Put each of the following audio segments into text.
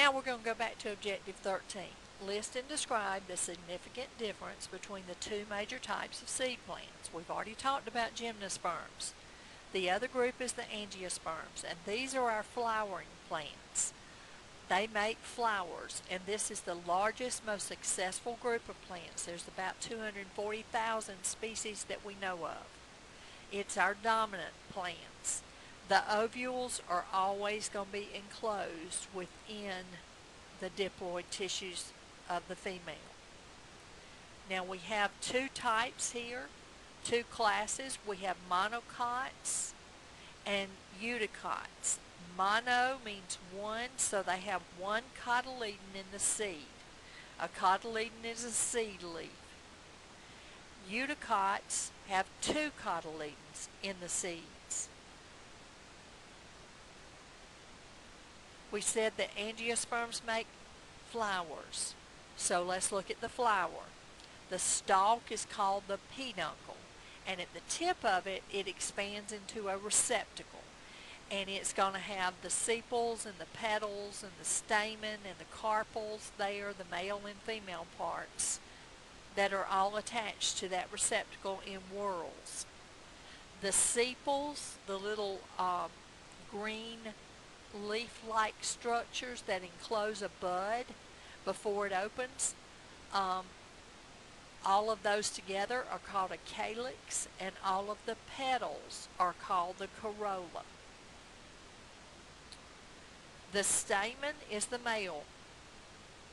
Now we're going to go back to Objective 13. List and describe the significant difference between the two major types of seed plants. We've already talked about gymnosperms. The other group is the angiosperms, and these are our flowering plants. They make flowers, and this is the largest, most successful group of plants. There's about 240,000 species that we know of. It's our dominant plants. The ovules are always going to be enclosed within the diploid tissues of the female. Now we have two types here, two classes. We have monocots and eudicots. Mono means one, so they have one cotyledon in the seed. A cotyledon is a seed leaf. Eudicots have two cotyledons in the seeds. We said that angiosperms make flowers. So let's look at the flower. The stalk is called the peduncle, and at the tip of it, it expands into a receptacle. And it's going to have the sepals and the petals and the stamen and the carpels there, the male and female parts, that are all attached to that receptacle in whorls. The sepals, the little green leaf-like structures that enclose a bud before it opens, all of those together are called a calyx, and all of the petals are called the corolla. The stamen is the male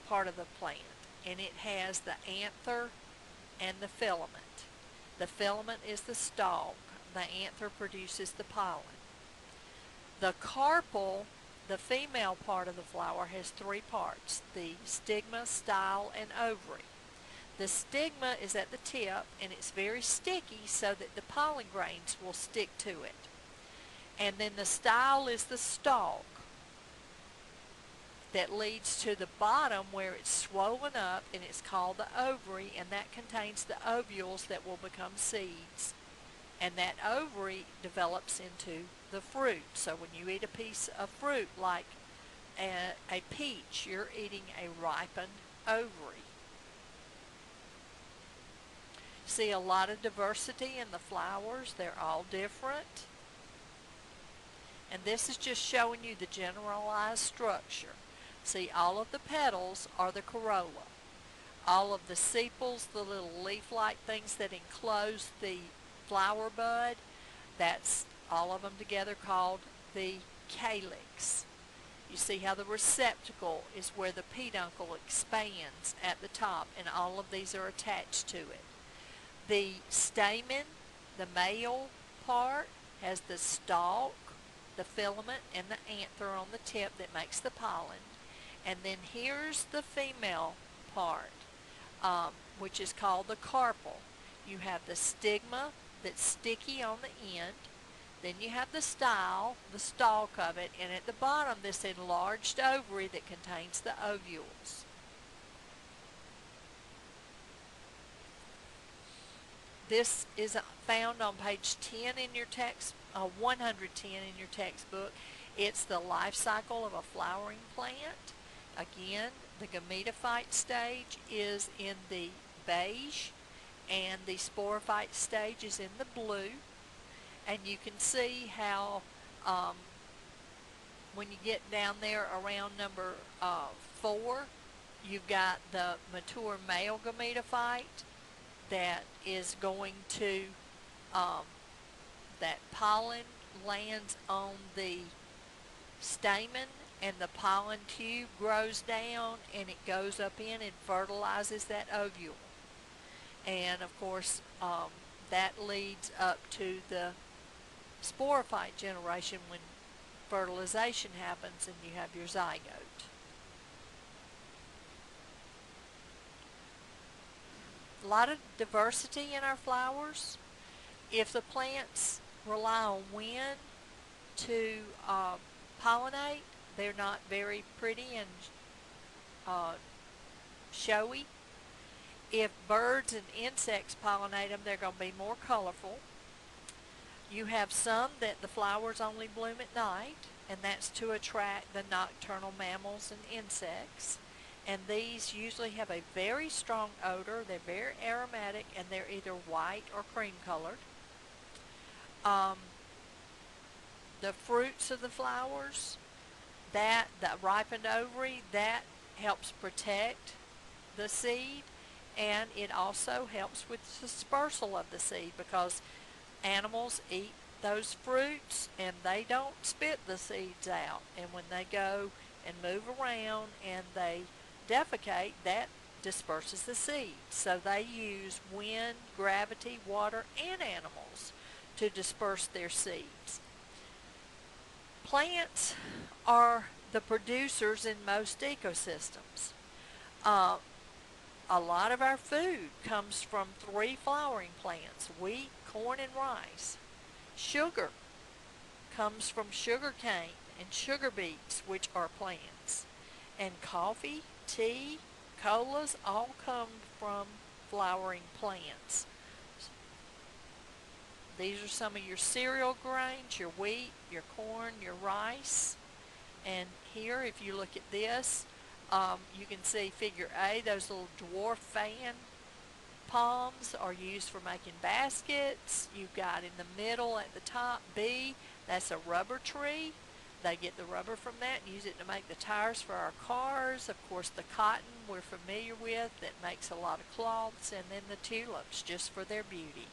part of the plant, and it has the anther and the filament. The filament is the stalk. The anther produces the pollen. The carpel, the female part of the flower, has three parts: the stigma, style, and ovary. The stigma is at the tip, and it's very sticky so that the pollen grains will stick to it. And then the style is the stalk that leads to the bottom where it's swollen up, and it's called the ovary, and that contains the ovules that will become seeds. And that ovary develops into the fruit. So when you eat a piece of fruit like a peach, you're eating a ripened ovary. See a lot of diversity in the flowers. They're all different. And this is just showing you the generalized structure. See, all of the petals are the corolla. All of the sepals, the little leaf-like things that enclose the flower bud, that's all of them together called the calyx. You see how the receptacle is where the peduncle expands at the top, and all of these are attached to it. The stamen, the male part, has the stalk, the filament, and the anther on the tip that makes the pollen. And then here's the female part, which is called the carpel. You have the stigma that's sticky on the end. Then you have the style, the stalk of it, and at the bottom this enlarged ovary that contains the ovules. This is found on page 10 in your text, 110 in your textbook. It's the life cycle of a flowering plant. Again, the gametophyte stage is in the beige, and the sporophyte stage is in the blue. And you can see how when you get down there around number 4, you've got the mature male gametophyte that is going to, that pollen lands on the stamen, and the pollen tube grows down, and it goes up in and fertilizes that ovule. And of course, that leads up to the sporophyte generation when fertilization happens and you have your zygote. A lot of diversity in our flowers. If the plants rely on wind to pollinate, they're not very pretty and showy. If birds and insects pollinate them, they're going to be more colorful. You have some that the flowers only bloom at night, and that's to attract the nocturnal mammals and insects. And these usually have a very strong odor. They're very aromatic, and they're either white or cream colored. Um, the fruits of the flowers, that the ripened ovary, that helps protect the seed, and it also helps with dispersal of the seed because animals eat those fruits and they don't spit the seeds out. And when they go and move around and they defecate, that disperses the seeds. So they use wind, gravity, water, and animals to disperse their seeds. Plants are the producers in most ecosystems. Uh, a lot of our food comes from 3 flowering plants: wheat, corn, and rice. Sugar comes from sugar cane and sugar beets, which are plants. And coffee, tea, colas all come from flowering plants. These are some of your cereal grains: your wheat, your corn, your rice. And here, if you look at this, you can see figure A, those little dwarf fan palms are used for making baskets. You've got in the middle at the top B, that's a rubber tree. They get the rubber from that and use it to make the tires for our cars. Of course, the cotton we're familiar with that makes a lot of cloths, and then the tulips just for their beauty.